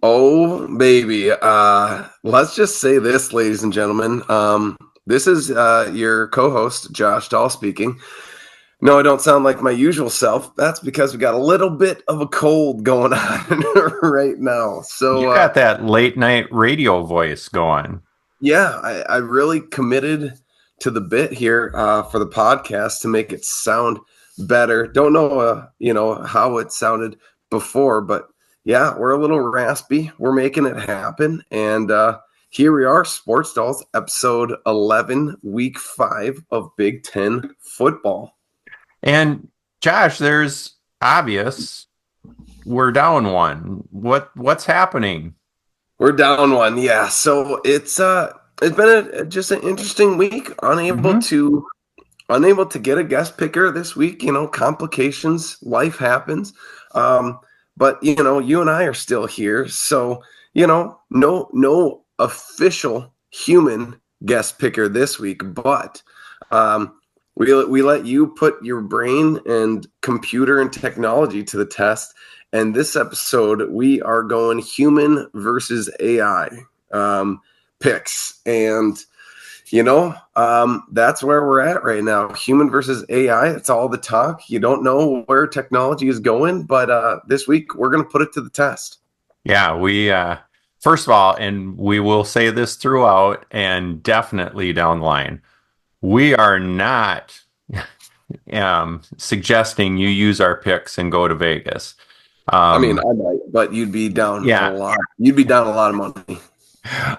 Oh, baby. Let's just say this, ladies and gentlemen. This is your co-host, Josh Dahl speaking. No, I don't sound like my usual self. That's because we got a little bit of a cold going on right now. You So, got that late night radio voice going. yeah, I really committed to the bit here for the podcast to make it sound better. Don't know, how it sounded before, but yeah, we're a little raspy. We're making it happen, and here we are, Sports Dolls, episode 11, week 5 of Big Ten football. And Josh, there's obvious we're down one. What's happening? We're down one, yeah. So it's been just an interesting week. Unable Hmm. to unable to get a guest picker this week. Complications, life happens. But you and I are still here, so no official human guest picker this week. But we let you put your brain and computer and technology to the test. And this episode, we are going human versus AI picks. And that's where we're at right now. Human versus AI. It's all the talk. You don't know where technology is going, but this week we're going to put it to the test. Yeah, we first of all, and we will say this throughout and definitely down the line, we are not suggesting you use our picks and go to Vegas. I mean, Um, I might, but you'd be down a yeah. lot. You'd be down a lot of money.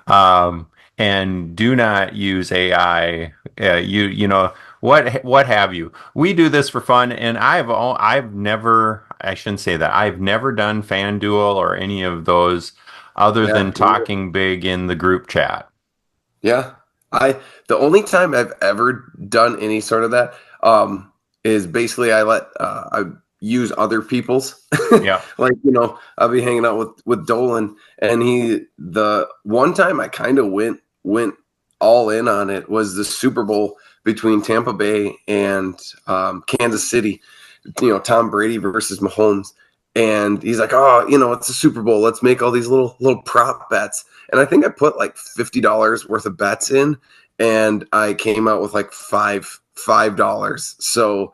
um, and do not use AI. You know what have you? We do this for fun, and I've never, I shouldn't say that, I've never done FanDuel or any of those other Yeah, than talking big in the group chat. yeah. The only time I've ever done any sort of that is basically I use other people's Yeah. like I'll be hanging out with Dolan, and the one time I kind of went all in on it was the Super Bowl between Tampa Bay and Kansas City. Tom Brady versus Mahomes. And he's like, oh, it's a Super Bowl. Let's make all these little prop bets. And I think I put like $50 worth of bets in, and I came out with like $5. So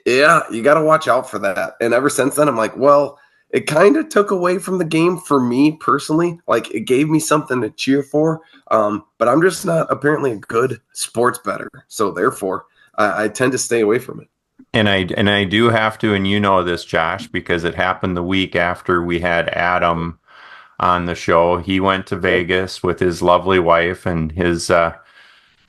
yeah, you got to watch out for that. And ever since then, I'm like, well, it kind of took away from the game for me personally. Like, it gave me something to cheer for. But I'm just not apparently a good sports bettor. So therefore, I tend to stay away from it. And I do have to, and you know this, Josh, because it happened the week after we had Adam on the show. He went to Vegas with his lovely wife and his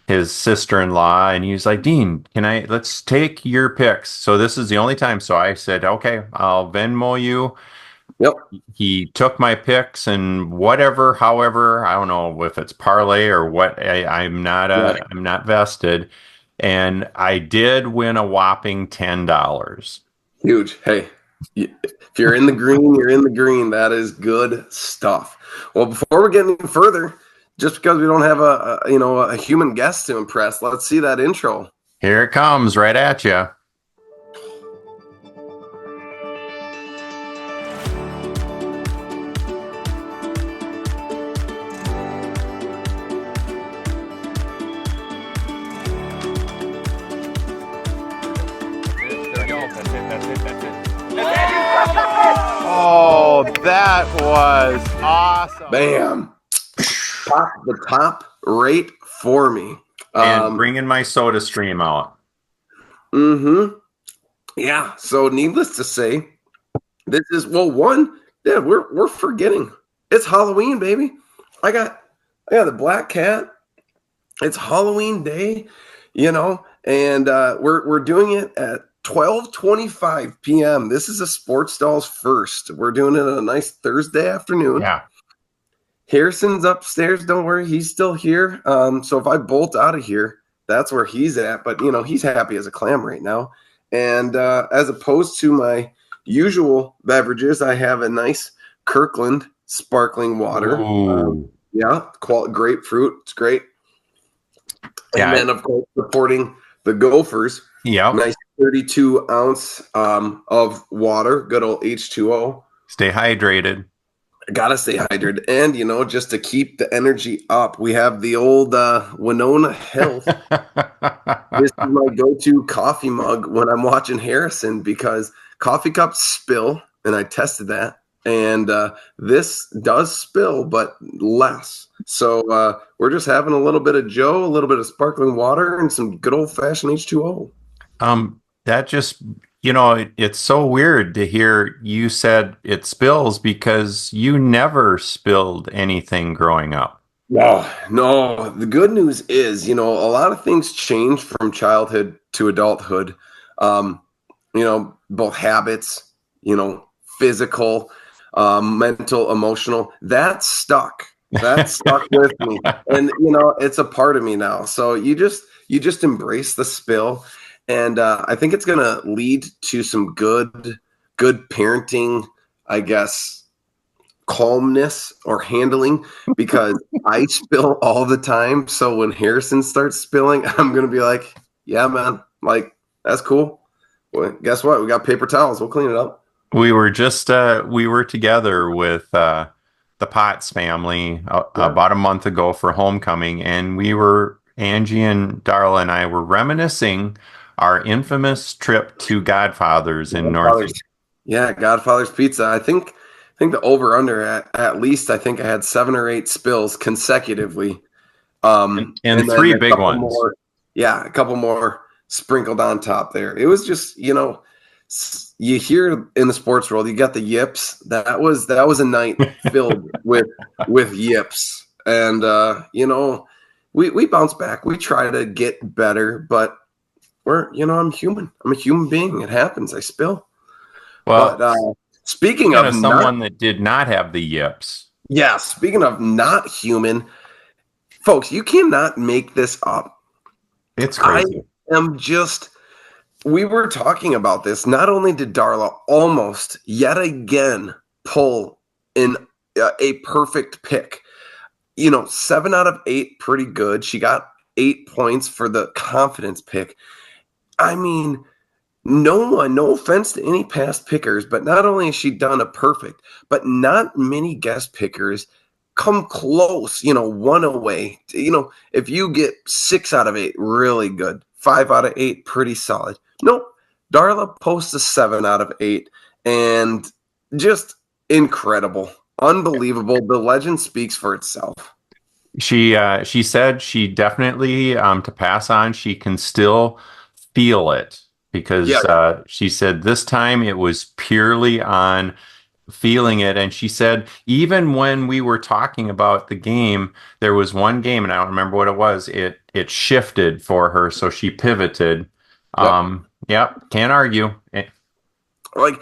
sister-in-law, and he was like, Dean, let's take your picks. So this is the only time. So I said, okay, I'll Venmo you. Yep. He took my picks and whatever, however, I don't know if it's parlay or what. Yeah. I'm not vested, and I did win a whopping $10. Huge. Hey, if you're in the green, you're in the green. That is good stuff. Well, before we get any further, just because we don't have a human guest to impress, let's see that intro. Here it comes right at you. Oh, that was awesome. Bam. The top rate for me. And bringing my soda stream out. Mm-hmm. Yeah. So needless to say, this is one. Yeah, we're forgetting. It's Halloween, baby. I got the black cat. It's Halloween day, and we're doing it at 12:25 p.m. This is a Sports Dolls first. We're doing it on a nice Thursday afternoon. Yeah. Harrison's upstairs. Don't worry, he's still here. So if I bolt out of here, that's where he's at. But he's happy as a clam right now. And as opposed to my usual beverages, I have a nice Kirkland sparkling water. Ooh. Yeah, grapefruit. It's great. Yeah. And then, of course, supporting the Gophers. Yep. Nice 32-ounce of water, good old H2O. Stay hydrated. Gotta stay hydrated. And, just to keep the energy up, we have the old Winona Health. This is my go-to coffee mug when I'm watching Harrison because coffee cups spill, and I tested that. And this does spill, but less. So we're just having a little bit of Joe, a little bit of sparkling water, and some good old-fashioned H2O. That just, it's so weird to hear you said it spills because you never spilled anything growing up. No, no. The good news is, a lot of things change from childhood to adulthood. Um, both habits, physical, mental, emotional. That stuck. That stuck with me, and it's a part of me now. So you just embrace the spill, and I think it's gonna lead to some good parenting, I guess, calmness or handling because I spill all the time. So when Harrison starts spilling, I'm gonna be like, "Yeah, man, like that's cool. Well, guess what? We got paper towels. We'll clean it up." We were together with the Potts family Yeah, about a month ago for homecoming, and Angie and Darla and I were reminiscing our infamous trip to Godfather's in Godfather's. Northeast. Yeah, Godfather's Pizza. I think the over under at least I think I had 7 or 8 spills consecutively. And And then three a big couple ones. more, yeah, a couple more sprinkled on top there. It was just, you hear in the sports world, you got the yips. That was a night filled with yips. And we bounce back. We try to get better, but I'm human. I'm a human being. It happens. I spill. But Well, speaking speaking of of not, someone that did not have the yips, yeah, speaking of not human, folks, you cannot make this up. it's I crazy. am just we were talking about this. Not only did Darla almost yet again pull in a perfect pick, 7 out of 8, pretty good. She got 8 points for the confidence pick. I mean, no offense to any past pickers, but not only has she done a perfect, but not many guest pickers come close, one away. If you get 6 out of 8, really good. 5 out of 8, pretty solid. Nope. Darla posts a 7 out of 8 and just incredible. Unbelievable. The legend speaks for itself. She said she definitely to pass on. She can still feel it Yeah. because she said this time it was purely on feeling it. And she said even when we were talking about the game, there was one game, and I don't remember what it was. It shifted for her, so she pivoted. Yep. Yep, can't argue. I'm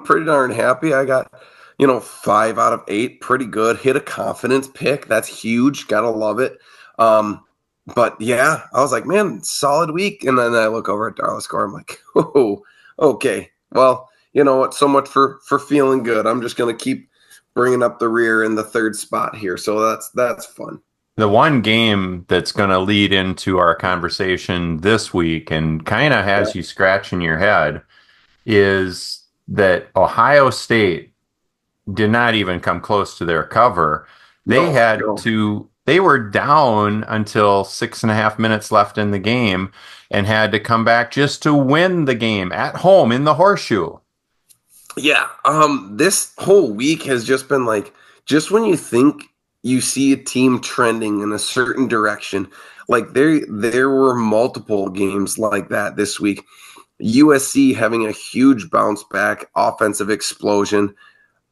pretty darn happy. I got 5 out of 8, pretty good. Hit a confidence pick, that's huge. Gotta love it. But yeah, I was like, man, solid week. And then I look over at Darla's score. I'm like, oh, okay. Well, you know what? So much for feeling good. I'm just gonna keep bringing up the rear in the third spot here. So that's fun. The one game that's going to lead into our conversation this week and kind of Yeah. has you scratching your head is that Ohio State did not even come close to their cover. No, no. They were down until 6.5 minutes left in the game and had to come back just to win the game at home in the horseshoe. Yeah, this whole week has just been like, just when you think you see a team trending in a certain direction, like there were multiple games like that this week. USC having a huge bounce back, offensive explosion,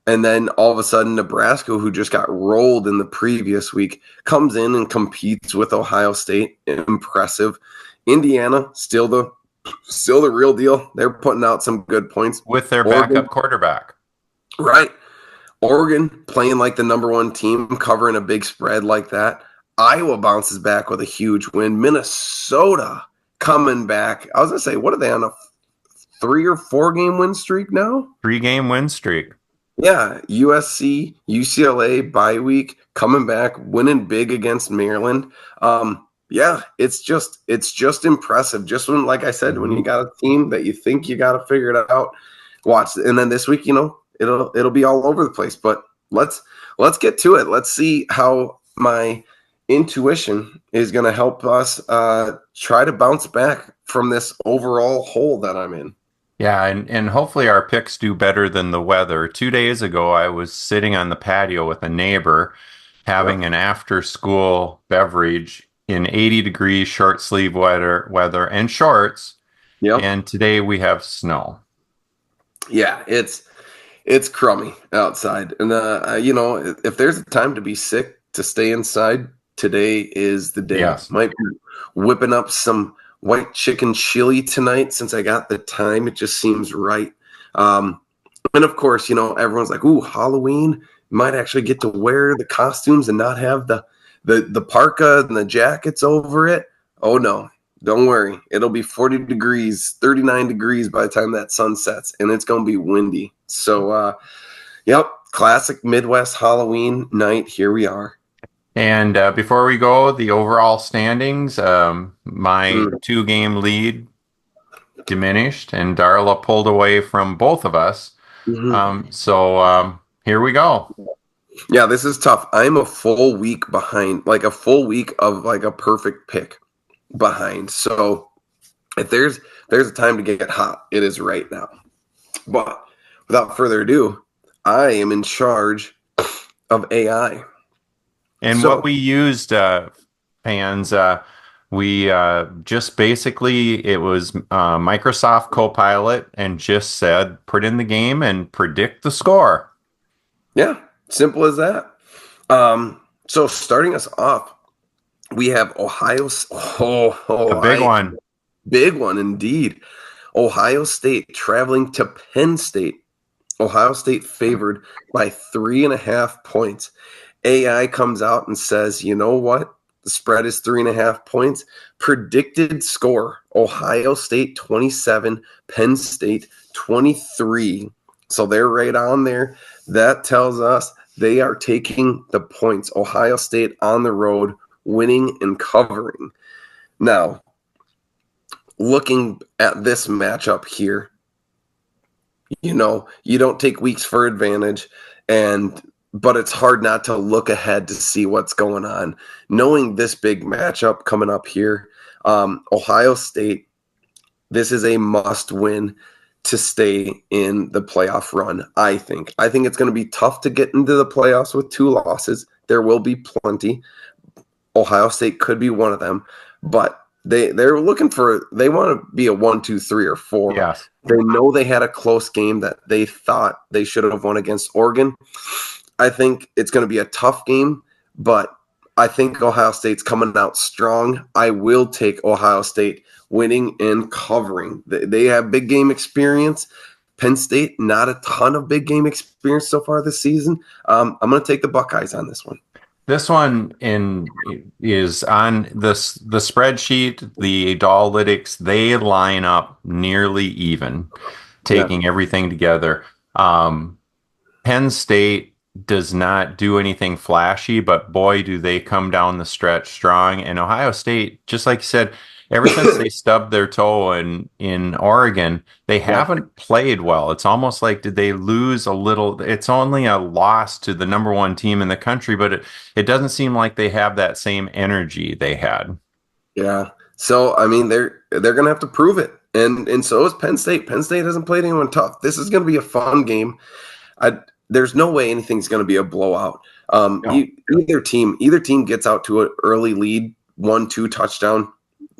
and then all of a sudden Nebraska, who just got rolled in the previous week, comes in and competes with Ohio State. Impressive. Indiana, still the real deal. They're putting out some good points. With their Oregon, backup quarterback. right? Oregon playing like the number one team, covering a big spread like that. Iowa bounces back with a huge win. Minnesota coming back. I was gonna say, what are they on, a 3 or 4 game win streak now? 3 game win streak. Yeah, USC, UCLA bye week, coming back, winning big against Maryland. Yeah, it's just impressive. Just when, like I said, when you got a team that you think you got to figure it out, watch. And then this week, it'll be all over the place. But let's let's get to it. Let's see how my intuition is going to help us try to bounce back from this overall hole that I'm in. Yeah, and hopefully our picks do better than the weather. 2 days ago, I was sitting on the patio with a neighbor having Yep. an after school beverage in 80 degree short sleeve weather and shorts. Yep. And today we have snow. Yeah, it's crummy outside, and if there's a time to be sick to stay inside, today is the day. Yes. Might be whipping up some white chicken chili tonight since I got the time. It just seems right. Um, and of course, everyone's like, "Ooh, Halloween!" Might actually get to wear the costumes and not have the parka and the jackets over it. Oh no, don't worry. It'll be 40 degrees, 39 degrees by the time that sun sets, and it's going to be windy. So, yep, classic Midwest Halloween night. Here we are. And before we go, the overall standings, my Mm. 2 game lead diminished, and Darla pulled away from both of us. Mhm. Here we go. Yeah, this is tough. I'm a full week behind, like a full week of like a perfect pick behind. So if there's a time to get hot, it is right now. But without further ado, I am in charge of AI. And what So we used, fans, we just basically, it was Microsoft CoPilot and just said, put in the game and predict the score. yeah, simple as that. So starting us off, we have Ohio. A big one. Big one indeed. Ohio State traveling to Penn State. Ohio State favored by 3.5 points. AI comes out and says, you know what? The spread is 3.5 points. Predicted score Ohio State 27, Penn State 23. So they're right on there. That tells us they are taking the points. Ohio State on the road, winning and covering. Now, looking at this matchup here, you don't take weeks for advantage, but it's hard not to look ahead to see what's going on. Knowing this big matchup coming up here, Ohio State, this is a must win to stay in the playoff run. I think it's going to be tough to get into the playoffs with 2 losses. There will be plenty. Ohio State could be one of them, but they want to be a 1, 2, 3, or 4. Yes. They know they had a close game that they thought they should have won against Oregon. I think it's going to be a tough game, but I think Ohio State's coming out strong. I will take Ohio State winning and covering. They have big game experience. Penn State, not a ton of big game experience so far this season. I'm going to take the Buckeyes on this one. This one is on the spreadsheet, the Dalytics, they line up nearly even, Yeah. taking everything together. Penn State does not do anything flashy, but boy, do they come down the stretch strong. And Ohio State, just like you said, ever since they stubbed their toe in Oregon, they haven't played well. It's almost like, did they lose a little? It's only a loss to the number 1 team in the country, but it doesn't seem like they have that same energy they had. Yeah. So I mean they're gonna have to prove it. And so is Penn State. Penn State hasn't played anyone tough. This is gonna be a fun game. There's no way anything's gonna be a blowout. No. Either team gets out to an early lead, 1-2 touchdown.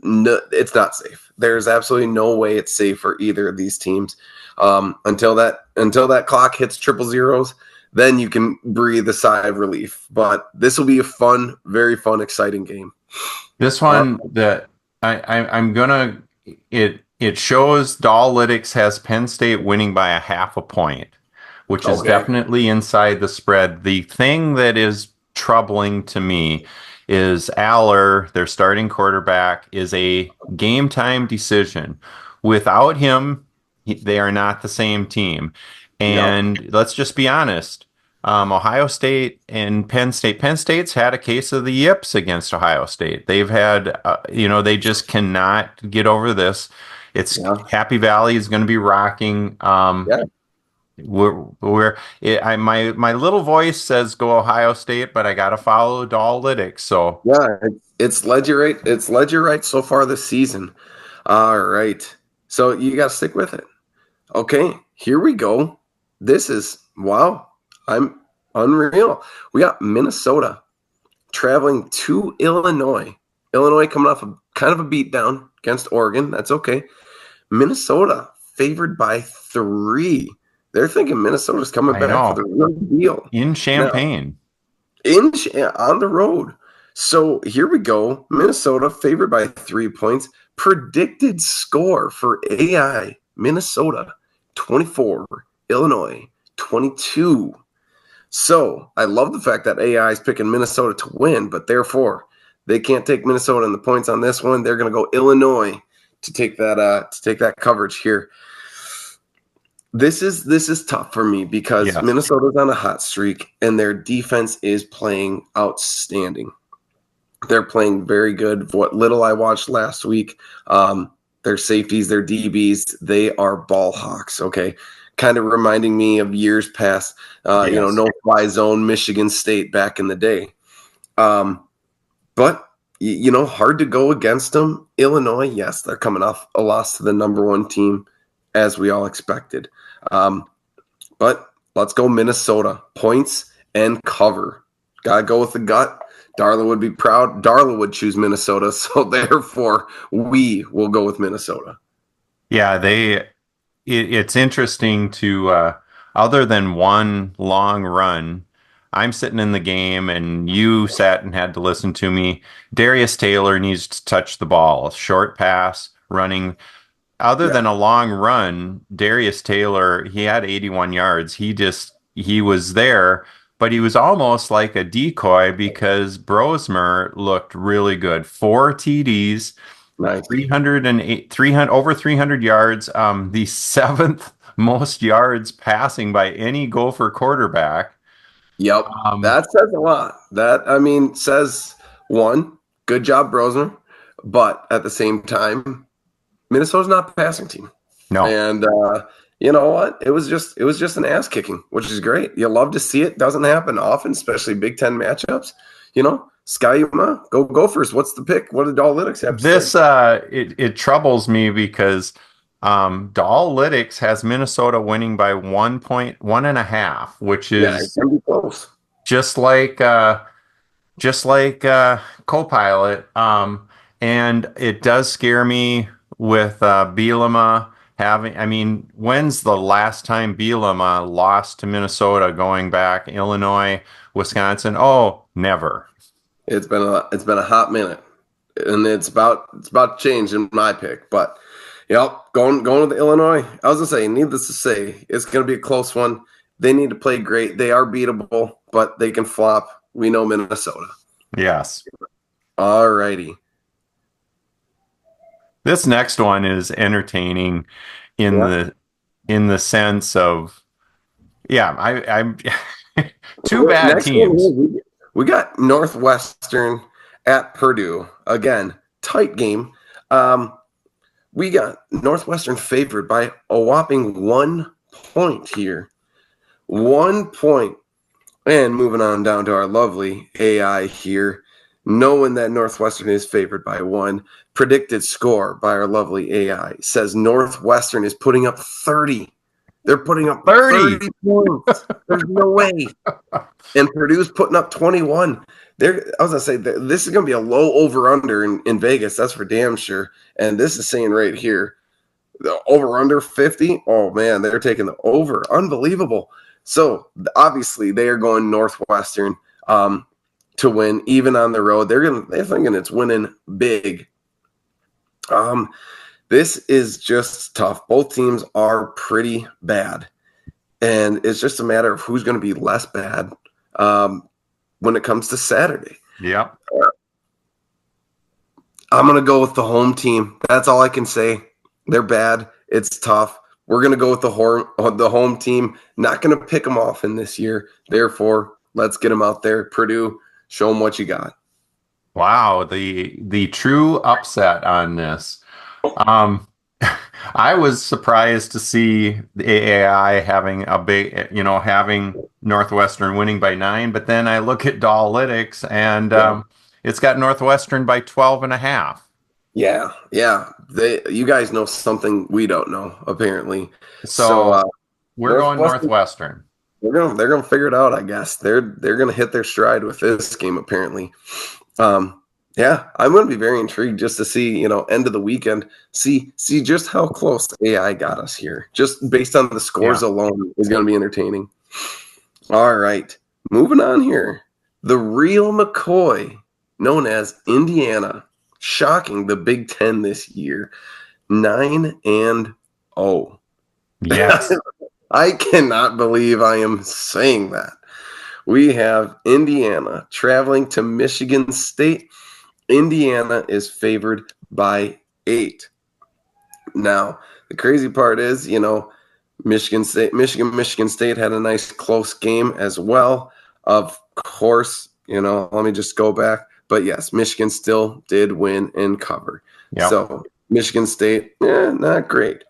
No, it's not safe. There's absolutely no way it's safe for either of these teams. Until that clock hits triple zeros, then you can breathe a sigh of relief. But this will be a fun, very fun, exciting game. This one that I'm gonna it shows Dalytics has Penn State winning by a 0.5 point, which is Okay. definitely inside the spread. The thing that is troubling to me is Aller, their starting quarterback, is a game time decision. Without him, they are not the same team. And let's just be honest. Ohio State and Penn State. Penn State's had a case of the yips against Ohio State. They've had, they just cannot get over this. It's Yeah. Happy Valley is going to be rocking. Yeah. My little voice says go Ohio State, but I got to follow Dollalytics. So Yeah, it's led you right. It's led you right so far this season. All right. So you got to stick with it. Okay, here we go. This is wow. I'm unreal. We got Minnesota traveling to Illinois. Illinois coming off a kind of a beatdown against Oregon. That's okay. Minnesota favored by 3. They're thinking Minnesota's coming I back for the know real deal. in Now, Champaign. on the road. So here we go. Minnesota favored by 3 points. Predicted score for AI Minnesota 24, Illinois 22. So I love the fact that AI is picking Minnesota to win, but therefore they can't take Minnesota in the points on this one. They're going to go Illinois to take that coverage here. This is tough for me because Yes. Minnesota's on a hot streak and their defense is playing outstanding. They're playing very good. What little I watched last week, their safeties, their DBs, they are ball hawks. Okay, kind of reminding me of years past. Yes. No fly zone, Michigan State back in the day. But hard to go against them. Illinois, yes, they're coming off a loss to the number 1 team, as we all expected. But let's go Minnesota. Points and cover. Gotta go with the gut. Darla would be proud. Darla would choose Minnesota, so therefore we will go with Minnesota. Yeah, it's interesting to other than one long run, I'm sitting in the game and you sat and had to listen to me. Darius Taylor needs to touch the ball. Short pass, running. Other Yeah, than a long run, Darius Taylor, he had 81 yards. He was there, but he was almost like a decoy because Brosmer looked really good. 4 TDs, nice. 308, 300, over 300 yards. The seventh most yards passing by any Gopher quarterback. Yep, Um, that says a lot. That says one, good job, Brosner, but at the same time, Minnesota's not a passing team. no, And you know what? It was just an ass kicking, which is great. You love to see it. Doesn't happen often, especially Big Ten matchups. Skyuma, go Gophers. What's the pick? What did Dollalytics have to say? it troubles me because Dollalytics has Minnesota winning by 1.1.5, which Yeah, it is can be close. just like CoPilot. And it does scare me with Bielema having. I mean, when's the last time Bielema lost to Minnesota? Going back, Illinois, Wisconsin. Oh, never. It's been a hot minute, and it's about to change in my pick. But yep, going with Illinois. I was gonna say, needless to say, it's gonna be a close one. They need to play great. They are beatable, but they can flop. We know Minnesota. Yes. All righty. This next one is entertaining in Yeah. the sense of yeah, I'm two bad Next one teams. here, we got Northwestern at Purdue. Again, tight game. We got Northwestern favored by a whopping 1 point here. 1 point. And moving on down to our lovely AI here. Knowing that Northwestern is favored by 1, predicted score by our lovely AI says Northwestern is putting up 30. They're putting up 30. 30 points. There's no way. And Purdue's putting up 21. I was gonna say this is gonna be a low over under in Vegas. That's for damn sure. And this is saying right here, the over under 50. Oh man, they're taking the over. Unbelievable. So obviously they are going Northwestern to win, even on the road. They're thinking it's winning big. This is just tough. Both teams are pretty bad, and it's just a matter of who's going to be less bad when it comes to Saturday. Yep. I'm going to go with the home team. That's all I can say. They're bad. It's tough. We're going to go with the home team. Not going to pick them off in this year. Therefore, let's get them out there. Purdue, show them what you got. Wow, the true upset on this. Um I was surprised to see the AI having a big, having Northwestern winning by 9, but then I look at Dalytics and Yeah. it's got Northwestern by 12 and a half. Yeah, yeah. You guys know something we don't know, apparently. So So we're going Northwestern, Northwestern. they're gonna figure it out, I guess. They're gonna hit their stride with this game, apparently. Um, yeah, I'm gonna be very intrigued just to see, end of the weekend, see just how close AI got us here. Just based on the scores Yeah. alone is gonna be entertaining. All right, moving on here. The real McCoy, known as Indiana, shocking the Big Ten this year, 9-0. Yes. I cannot believe I am saying that. We have Indiana traveling to Michigan State. Indiana is favored by 8. Now, the crazy part is, Michigan State had a nice close game as well. Of course, let me just go back. But yes, Michigan still did win and cover. Yep. So Michigan State, not great.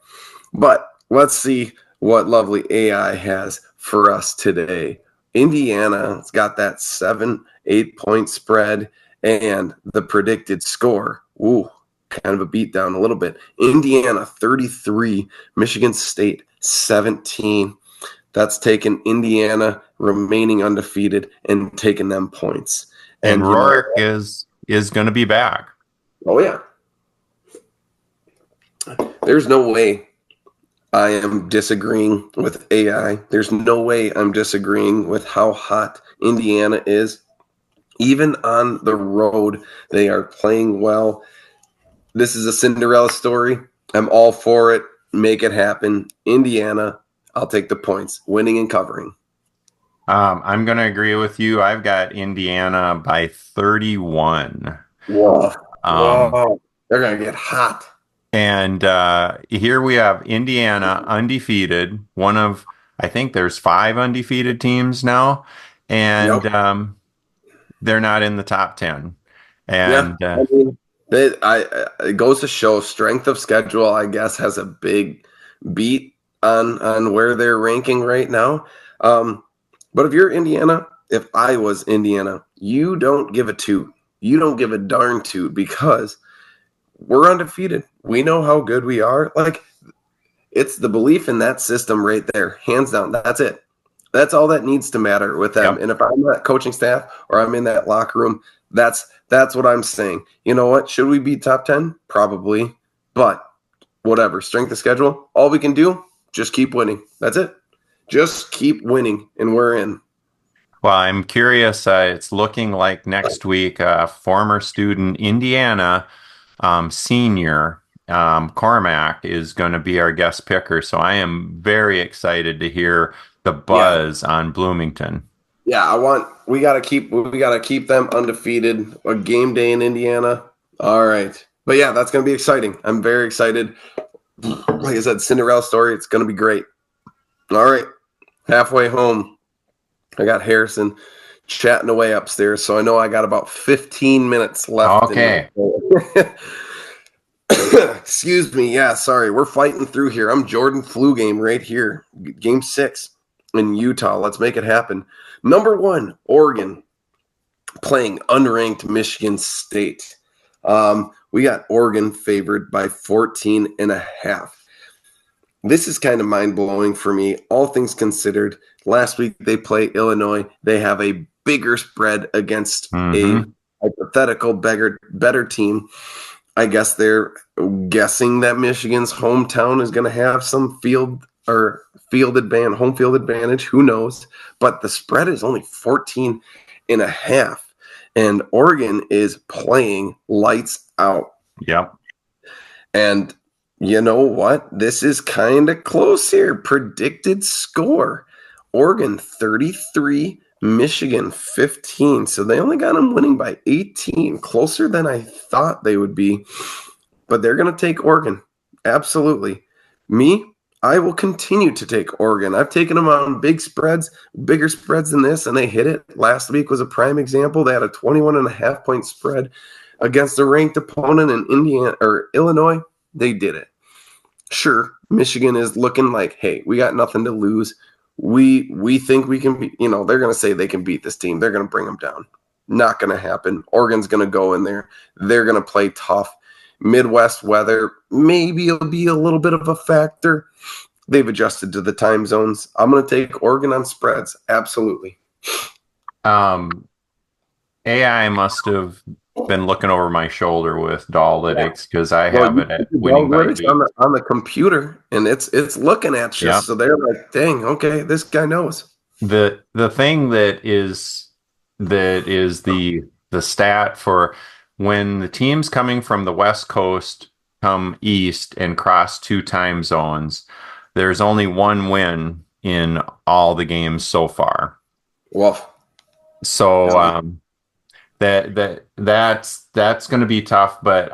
But let's see what lovely AI has for us today. Indiana's got that 7-8 point spread and the predicted score. Ooh, kind of a beatdown a little bit. Indiana 33, Michigan State 17. That's taken Indiana remaining undefeated and taking them points. And And Rourke is going to be back. oh yeah, there's no way I am disagreeing with AI. There's no way I'm disagreeing with how hot Indiana is. Even on the road, they are playing well. This is a Cinderella story. I'm all for it. Make it happen. Indiana, I'll take the points, winning and covering. I'm going to agree with you. I've got Indiana by 31. Whoa. Um, Whoa. They're going to get hot. and here we have Indiana undefeated, one of, I think there's 5 undefeated teams now, and Yep. they're not in the top 10. Yeah. And I mean, it goes to show strength of schedule, I guess, has a big beat on where they're ranking right now. But if you're Indiana, if I was Indiana, you don't give a toot. You don't give a darn toot because we're undefeated. We know how good we are. Like, it's the belief in that system right there, hands down. That's it. That's all that needs to matter with them. yep. And if I'm that coaching staff or I'm in that locker room, that's what I'm saying. You know what? Should we be top 10? Probably. But whatever. Strength of schedule, all we can do, just keep winning. That's it. Just keep winning, and we're in. Well, I'm curious. It's looking like next week, former student Indiana senior Cormac is going to be our guest picker. So I am very excited to hear the Yeah. buzz on Bloomington. Yeah, we gotta keep them undefeated. A game day in Indiana. All right. But yeah, that's gonna be exciting. I'm very excited. Like I said, Cinderella story, it's gonna be great. All right. Halfway home. I got Harrison chatting away upstairs, so I know I got about 15 minutes left. Okay. Excuse me. Yeah, sorry. We're fighting through here. I'm Jordan Flu game right here. Game 6 in Utah. Let's make it happen. Number 1, Oregon playing unranked Michigan State. We got Oregon favored by 14.5. This is kind of mind-blowing for me, all things considered. Last week they play Illinois. They have a bigger spread against a hypothetical better team. I guess they're guessing that Michigan's hometown is going to have some home field advantage. Who knows? But the spread is only 14.5, and Oregon is playing lights out. Yep. And you know what? This is kind of close here. Predicted score: Oregon 33, Michigan 15. So they only got them winning by 18, closer than I thought they would be. But they're going to take Oregon. Absolutely. Me, I will continue to take Oregon. I've taken them on bigger spreads than this, and they hit it. Last week was a prime example. They had a 21.5 point spread against a ranked opponent in Illinois. They did it. Sure, Michigan is looking like, hey, we got nothing to lose. We think we can be, they're going to say they can beat this team. They're going to bring them down. Not going to happen. Oregon's going to go in there. They're going to play tough. Midwest weather, maybe it'll be a little bit of a factor. They've adjusted to the time zones. I'm going to take Oregon on spreads. Absolutely. Um, AI must have been looking over my shoulder with Dalytics because I Well, have you it at put the winning by analytics on 8. the computer, and it's looking at you. Yep. So they're like, "Dang, okay, this guy knows." The thing that is the stat for when the teams coming from the West Coast come east and cross 2 time zones, there's only one win in all the games so far. Well, So yeah, that's going to be tough. But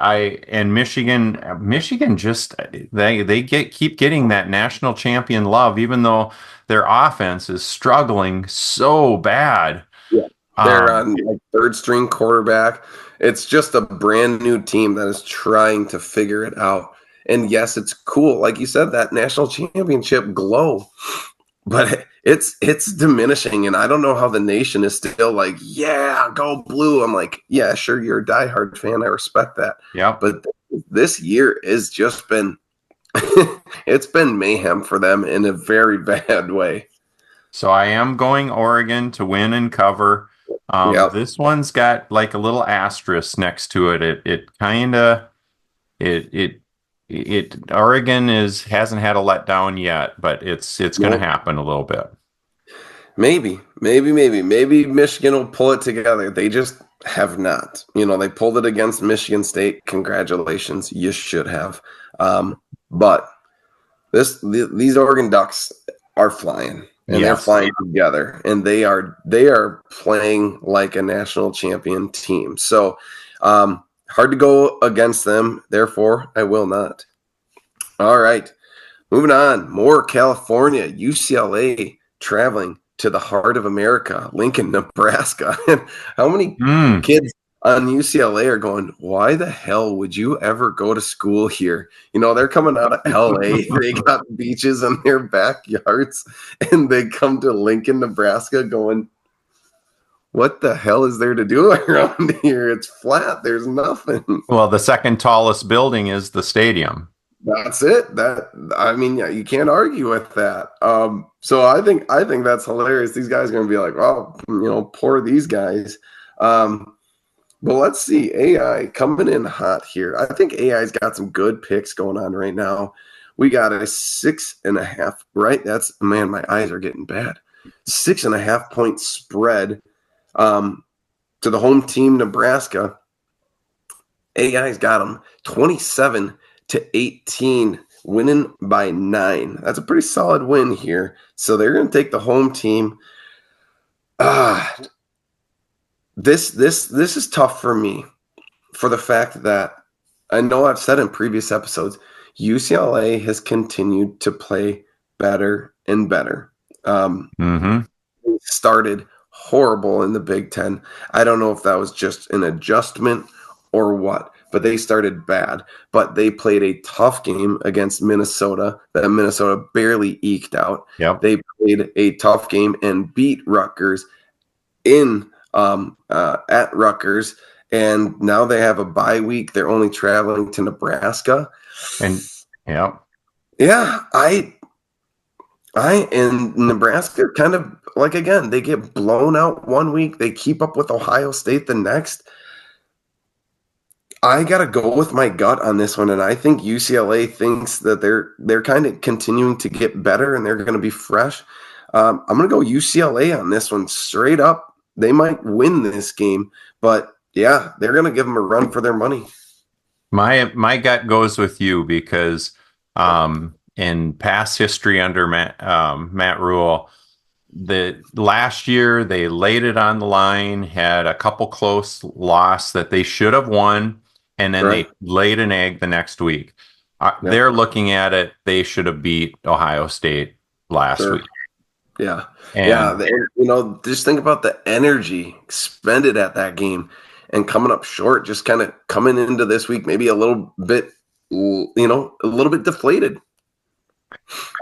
Michigan just they keep getting that national champion love, even though their offense is struggling so bad. yeah, they're Um, on like third string quarterback. It's just a brand new team that is trying to figure it out. And yes, it's cool, like you said, that national championship glow. But it's diminishing, and I don't know how the nation is still like, yeah, go blue. I'm like, yeah, sure, you're a diehard fan. I respect that. yep. But this year has just been it's been mayhem for them in a very bad way. So I am going Oregon to win and cover. Yeah, This one's got like a little asterisk next to it. It kind of it Oregon is hasn't had a letdown yet, but it's going to no, happen a little bit. maybe Michigan will pull it together. They just have not. They pulled it against Michigan State. Congratulations, you should have. But these Oregon Ducks are flying, and they're Yes. flying together, and they are playing like a national champion team. So hard to go against them. Therefore, I will not. All right, moving on. More California, UCLA traveling to the heart of America, Lincoln, Nebraska. How many Mm. kids on UCLA are going, why the hell would you ever go to school here? They're coming out of LA. They got beaches in their backyards, and they come to Lincoln, Nebraska going, what the hell is there to do around here? It's flat. There's nothing. Well, the second tallest building is the stadium. That's it. I mean, yeah, you can't argue with that. So I think that's hilarious. These guys are going to be like, oh, poor these guys. But let's see, AI coming in hot here. I think AI's got some good picks going on right now. We got a 6.5, right? Man, my eyes are getting bad. 6.5 point spread to the home team, Nebraska. AI's got them 27-18, winning by 9. That's a pretty solid win here. So they're going to take the home team. This is tough for me for the fact that I know I've said in previous episodes, UCLA has continued to play better and better. Mm-hmm. Started horrible in the Big Ten. I don't know if that was just an adjustment or what, but they started bad. But they played a tough game against Minnesota that Minnesota barely eked out. Yep. They played a tough game and beat Rutgers at Rutgers, and now they have a bye week. They're only traveling to Nebraska. And yeah. Yeah, and Nebraska kind of like, again, they get blown out one week, they keep up with Ohio State the next. I gotta go with my gut on this one, and I think UCLA thinks that they're kind of continuing to get better and they're going to be fresh. I'm going to go UCLA on this one straight up. They might win this game, but yeah, they're going to give them a run for their money. My gut goes with you because in past history under Matt Rule, the last year they laid it on the line, had a couple close loss that they should have won, and then Right. they laid an egg the next week. Yep. They're looking at it; they should have beat Ohio State last Sure. week. Yeah. And Just think about the energy expended at that game and coming up short, just kind of coming into this week, maybe a little bit a little bit deflated.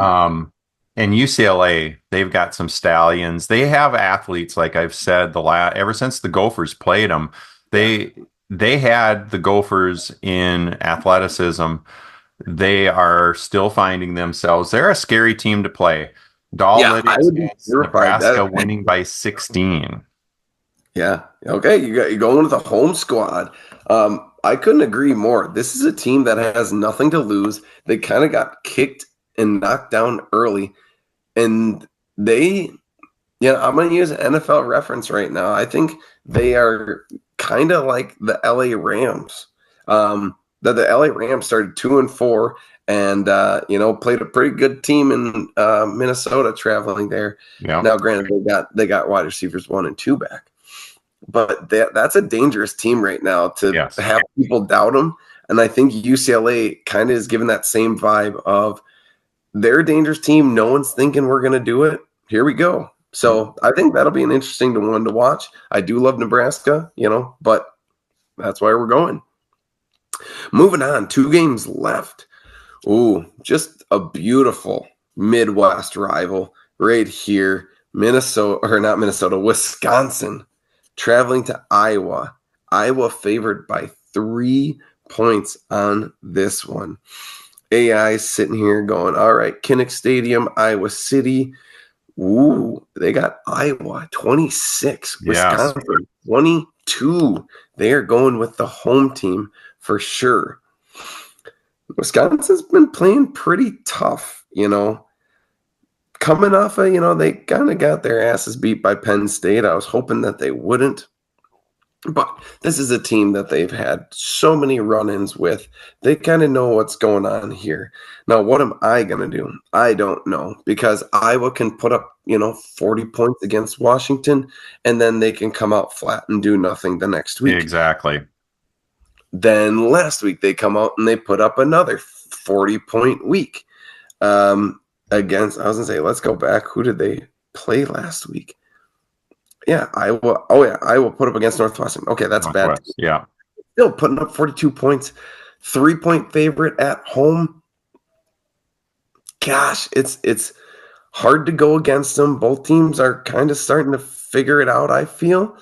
And UCLA, they've got some stallions. They have athletes, like I've said, ever since the Gophers played them, Yeah. they had the Gophers in athleticism. They are still finding themselves. They're a scary team to play. Yeah, I Dahlitics would be against terrified. Nebraska winning by 16. Yeah. Okay. You're going with a home squad. I couldn't agree more. This is a team that has nothing to lose. They kind of got kicked and knocked down early, and they, I'm going to use an NFL reference right now. I think they are kind of like the LA Rams. That the LA Rams started 2-4, and played a pretty good team in Minnesota traveling there. Yeah. Now, granted, they got wide receivers 1 and 2 back. But that's a dangerous team right now to Yes. have people doubt them. And I think UCLA kind of is given that same vibe of they're a dangerous team. No one's thinking we're going to do it. Here we go. So I think that'll be an interesting one to watch. I do love Nebraska, but that's why we're going. Moving on, 2 games left. Ooh, just a beautiful Midwest rival right here. Wisconsin traveling to Iowa. Iowa favored by 3 points on this one. AI sitting here going, all right, Kinnick Stadium, Iowa City. Ooh, they got Iowa 26, Yes. Wisconsin 22. They are going with the home team for sure. Wisconsin's been playing pretty tough, coming off they kind of got their asses beat by Penn State. I was hoping that they wouldn't. But this is a team that they've had so many run-ins with. They kind of know what's going on here. Now, what am I going to do? I don't know, because Iowa can put up, 40 points against Washington, and then they can come out flat and do nothing the next week. Exactly. Then last week they come out and they put up another 40-point week against, I was going to say, let's go back. Who did they play last week? Yeah, Iowa. Oh, yeah, Iowa put up against Northwestern. Okay, that's bad. Yeah. Still putting up 42 points. 3-point favorite at home. Gosh, it's hard to go against them. Both teams are kind of starting to figure it out, I feel.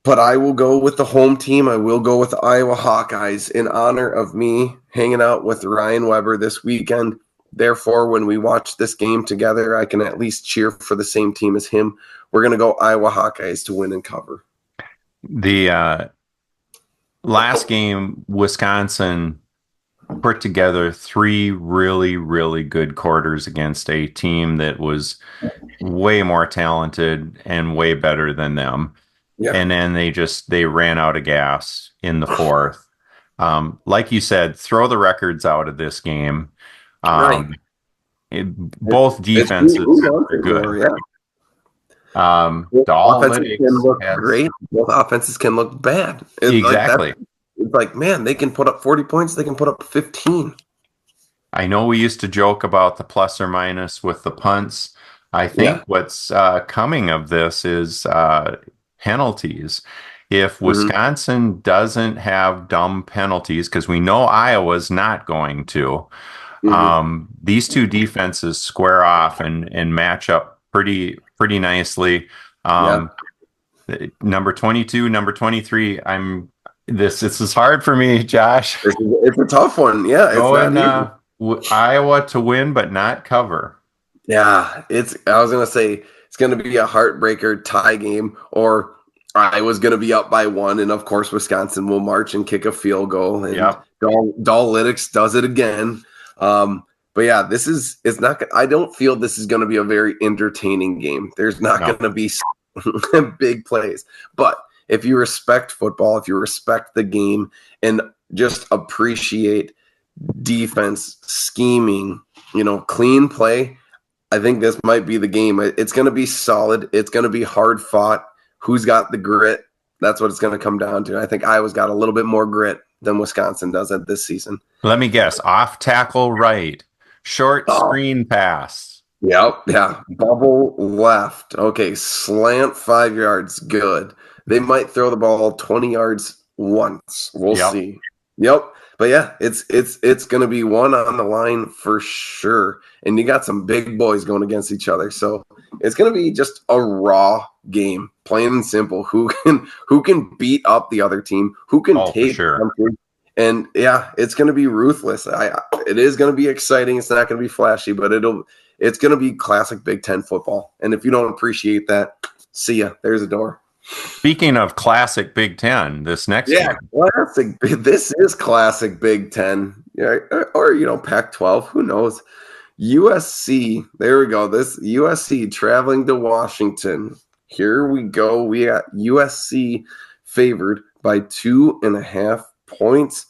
But I will go with the home team. I will go with the Iowa Hawkeyes in honor of me hanging out with Ryan Weber this weekend. Therefore, when we watch this game together, I can at least cheer for the same team as him. We're going to go Iowa Hawkeyes to win and cover. The last game, Wisconsin put together 3 really, really good quarters against a team that was way more talented and way better than them. Yeah. And then they ran out of gas in the 4th. Like you said, throw the records out of this game. Right. Both defenses are good. More, yeah. The offenses can look great. Both offenses can look bad. Exactly. It's like, man, they can put up 40 points. They can put up 15. I know we used to joke about the plus or minus with the punts. I think what's coming of this is penalties. If Wisconsin doesn't have dumb penalties, because we know Iowa's not going to, these 2 defenses square off and match up pretty nicely. Number 22, number 23. This is hard for me, Josh. It's a tough one. Yeah, it's Iowa to win but not cover. Yeah, I was gonna say it's gonna be a heartbreaker tie game, or Iowa's gonna be up by 1, and of course Wisconsin will march and kick a field goal, and Dahlitics does it again. But yeah, it's not. I don't feel this is gonna be a very entertaining game. There's not gonna be big plays, but if you respect football, if you respect the game, and just appreciate defense, scheming, clean play, I think this might be the game. It's going to be solid. It's going to be hard fought. Who's got the grit? That's what it's going to come down to. I think Iowa's got a little bit more grit than Wisconsin does at this season. Let me guess. Off tackle right. Short screen pass. Yep. Yeah. Bubble left. Okay. Slant 5 yards. Good. They might throw the ball 20 yards once. We'll see. Yep. But yeah, it's going to be one on the line for sure. And you got some big boys going against each other. So it's going to be just a raw game, plain and simple. Who can beat up the other team? Who can Oh, for take sure. something? And yeah, it's going to be ruthless. It is going to be exciting. It's not going to be flashy, but it's going to be classic Big Ten football. And if you don't appreciate that, see ya. There's a door. Speaking of classic Big Ten, this next Yeah, game. classic. This is classic Big Ten, yeah, or Pac-12. Who knows? USC. There we go. This USC traveling to Washington. Here we go. We got USC favored by 2.5 points.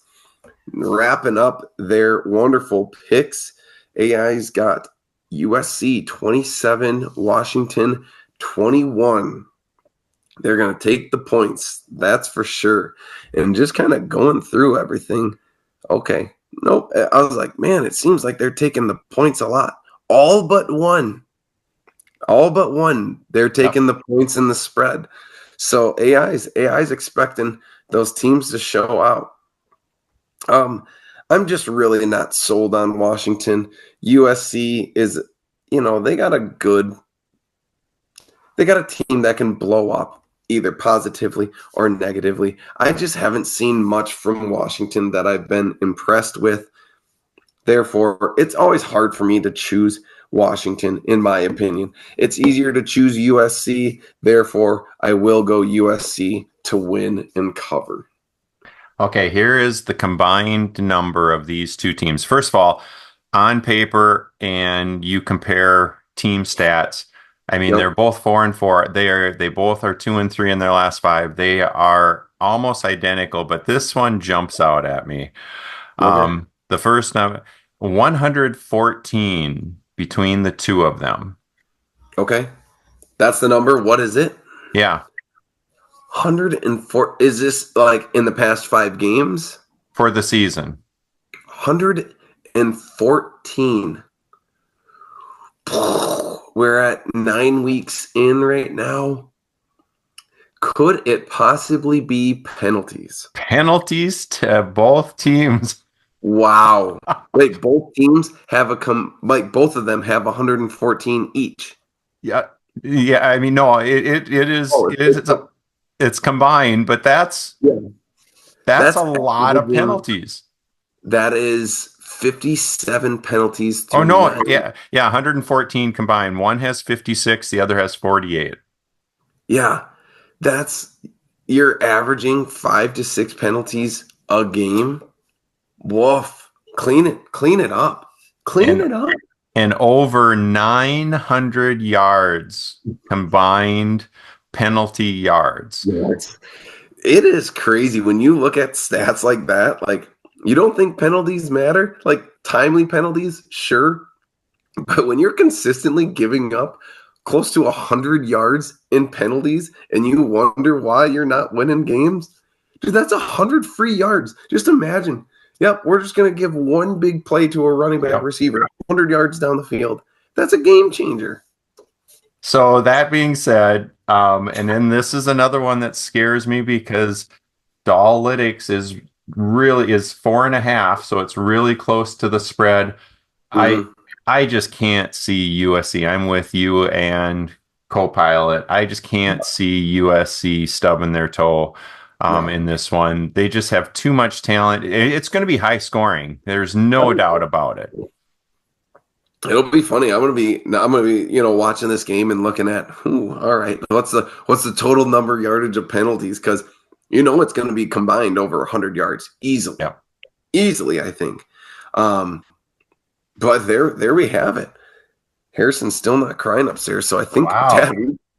Wrapping up their wonderful picks. AI's got USC 27, Washington 21. They're going to take the points. That's for sure. And just kind of going through everything. Okay. Nope. I was like, man, it seems like they're taking the points a lot. All but one. All but one. They're Yep. taking the points in the spread. So AI's expecting those teams to show out. I'm just really not sold on Washington. USC is, they got a team that can blow up either positively or negatively. I just haven't seen much from Washington that I've been impressed with. Therefore, it's always hard for me to choose Washington, in my opinion. It's easier to choose USC. Therefore, I will go USC to win and cover. Okay, here is the combined number of these two teams. First of all, on paper, and you compare team stats. I mean, they're Yep. both 4-4. They both are 2-3 in their last five. They are almost identical, but this one jumps out at me. Okay. The first number, 114 between the two of them. Okay. That's the number. What is it? Yeah, 104. Is this like in the past 5 games? for the season. 114. We're at 9 weeks in right now. Could it possibly be penalties? Penalties to both teams. Wow. Wait, both teams have both of them have 114 each. Yeah, yeah. I mean, no, it is Oh, it is it's combined, but yeah. that's a That's lot of averaging. penalties. That is 57 penalties Oh to no, 9. yeah, 114 combined. One has 56, the other has 48. Yeah. That's you're averaging 5 to 6 penalties a game. Woof. Clean it up. Clean And it up. and over 900 yards combined penalty yards. Yeah, it is crazy when you look at stats like that. Like, you don't think penalties matter? Like, timely penalties, sure. But when you're consistently giving up close to 100 yards in penalties and you wonder why you're not winning games, dude, that's 100 free yards. Just imagine. Yep, we're just going to give one big play to a running back Yep. receiver, 100 yards down the field. That's a game changer. So that being said, and then this is another one that scares me because the Analytics is 4.5, so it's really close to the spread. I Mhm. I just can't see USC. I'm with you and CoPilot. I just can't see USC stubbing their toe No. in this one. They just have too much talent. It's going to be high scoring. There's no doubt about it. It'll be funny. I'm gonna be watching this game and looking at, all right, what's the total number yardage of penalties? Because it's gonna be combined over 100 yards easily. Yeah. Easily, I think. But there we have it. Harrison's still not crying upstairs, so I think, Wow. Dad,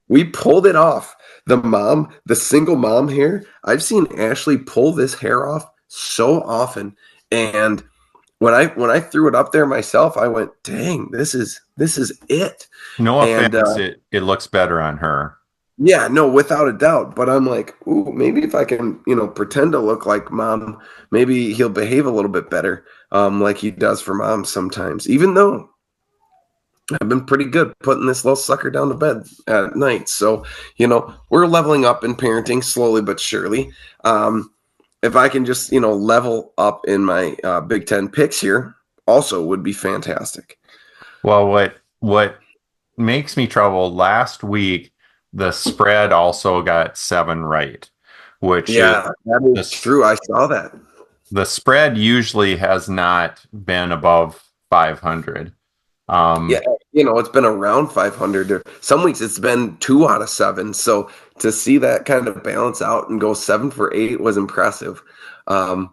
we pulled it off. The single mom hair. I've seen Ashley pull this hair off so often, and when I threw it up there myself, I went, "Dang, this is it." No And offense, it looks better on her. yeah, no, without a doubt. But I'm like, ooh, maybe if I can, pretend to look like mom, maybe he'll behave a little bit better, like he does for mom sometimes. Even though I've been pretty good putting this little sucker down to bed at night, so we're leveling up in parenting slowly but surely. if I can just level up in my Big Ten picks here, also would be fantastic. Well, what makes me trouble last week, the spread also got 7 right, which is Yeah, that is this true. I saw that. the spread usually has not been above 500. Yeah, Um, it's been around 500. Some weeks it's been 2 out of 7. So to see that kind of balance out and go 7 for 8 was impressive. Um,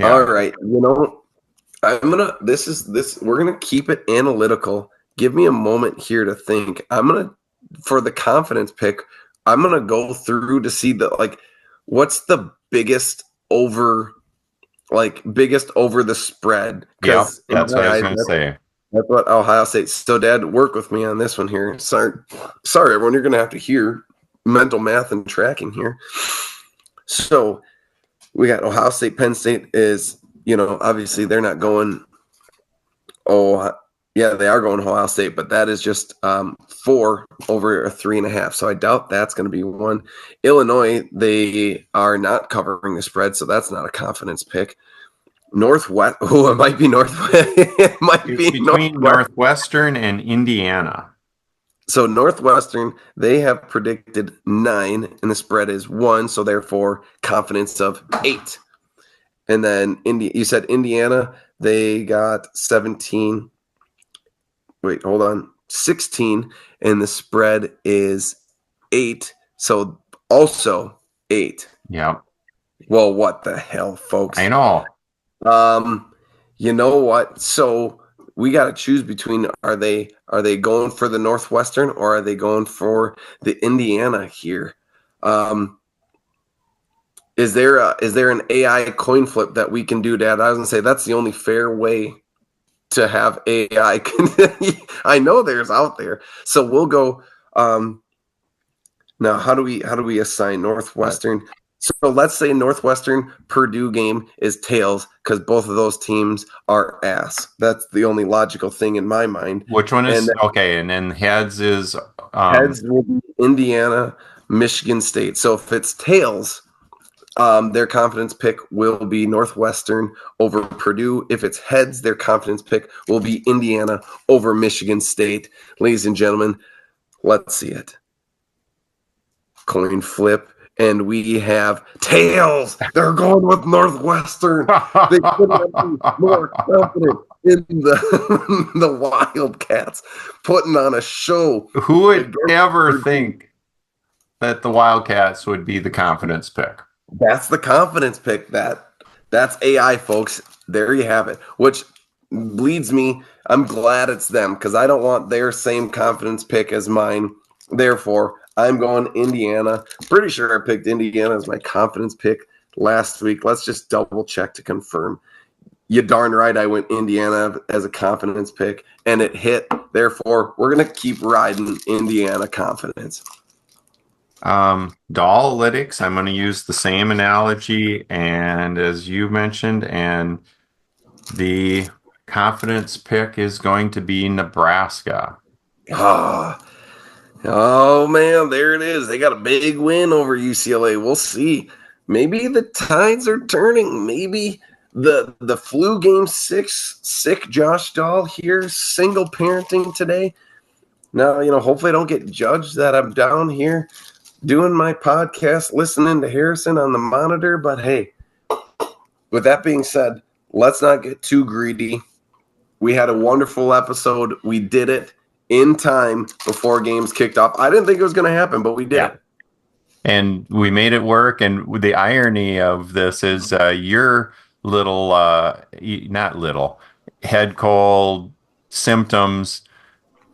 all yeah, right, I'm gonna. This is this. We're gonna keep it analytical. Give me a moment here to think. I'm gonna for the confidence pick. I'm gonna go through to see what's the biggest over the spread, yep, because in that's my what I was eyes going to say. that's what Ohio State. So, Dad, work with me on this one here. Sorry, everyone. You're going to have to hear mental math and tracking here. So, we got Ohio State. Penn State is, obviously they're not going. Oh, yeah, they are going Ohio State, but that is just 4 over a 3.5. So I doubt that's going to be one. Illinois, they are not covering the spread, so that's not a confidence pick. Northwest. Oh, it might be Northwest. It might It's be between Northwest. Northwestern and Indiana. So Northwestern, they have predicted 9, and the spread is 1. So therefore, confidence of 8. And then you said Indiana, they got 17. Wait, hold on, 16, and the spread is 8. So also 8. Yep, Well, what the hell, I folks? know. Um, you know what? So we got to choose between are they going for the Northwestern or are they going for the Indiana here? Um, is there an AI coin flip that we can do, Dad? I was gonna say that's the only fair way to have AI. I know there's out there, so we'll go. Now, how do we assign But Northwestern? So let's say Northwestern Purdue game is tails because both of those teams are ass. That's the only logical thing in my mind. which one And is okay? And then heads is um, heads will be Indiana, Michigan State. So if it's tails, their confidence pick will be Northwestern over Purdue. If it's heads, their confidence pick will be Indiana over Michigan State. Ladies and gentlemen, let's see it. Coin flip, and we have tails. They're going with Northwestern. They couldn't be more confident in the the Wildcats putting on a show who would against ever Purdue. think that the Wildcats would be the confidence pick? That's the confidence pick. That's AI, folks. There you have it. Which leads me. I'm glad it's them because I don't want their same confidence pick as mine. Therefore, I'm going Indiana. Pretty sure I picked Indiana as my confidence pick last week. Let's just double check to confirm. You darn right, I went Indiana as a confidence pick, and it hit. Therefore, we're gonna keep riding Indiana confidence. Dollalytics, I'm going to use the same analogy and as you mentioned, and the confidence pick is going to be Nebraska. Ah, oh man, there it is. They got a big win over UCLA. We'll see. Maybe the tides are turning. Maybe the flu game 6 sick Josh Dahl here, single parenting today. Now, hopefully I don't get judged that I'm down here doing my podcast, listening to Harrison on the monitor. But hey, with that being said, let's not get too greedy. We had a wonderful episode. We did it in time before games kicked off. I didn't think it was going to happen, but we did Yeah. it. And we made it work. And the irony of this is your little, not little, head cold symptoms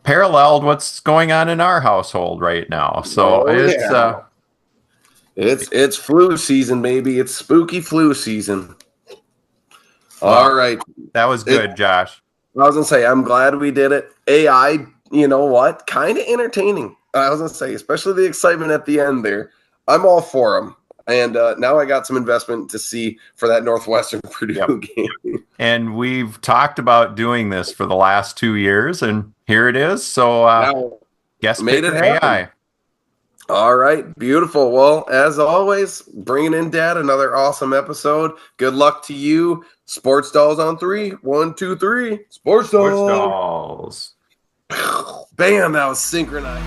paralleled what's going on in our household right now. So Oh it's, yeah, it's flu season, baby. It's spooky flu season. well, All right. that was It, good, Josh. I was gonna say I'm glad we did it. AI, you know what? Kind of entertaining. I was gonna say, especially the excitement at the end there. I'm all for them. And now I got some investment to see for that Northwestern Yep. Purdue game. And we've talked about doing this for the last 2 years, and here it is. So Now guest made it picker happen. AI. All right, beautiful. Well, as always, bringing in Dad, another awesome episode. Good luck to you. Sports Dolls on three. 1, 2, 3. Sports Sports Dolls. dolls. Bam, that was synchronized.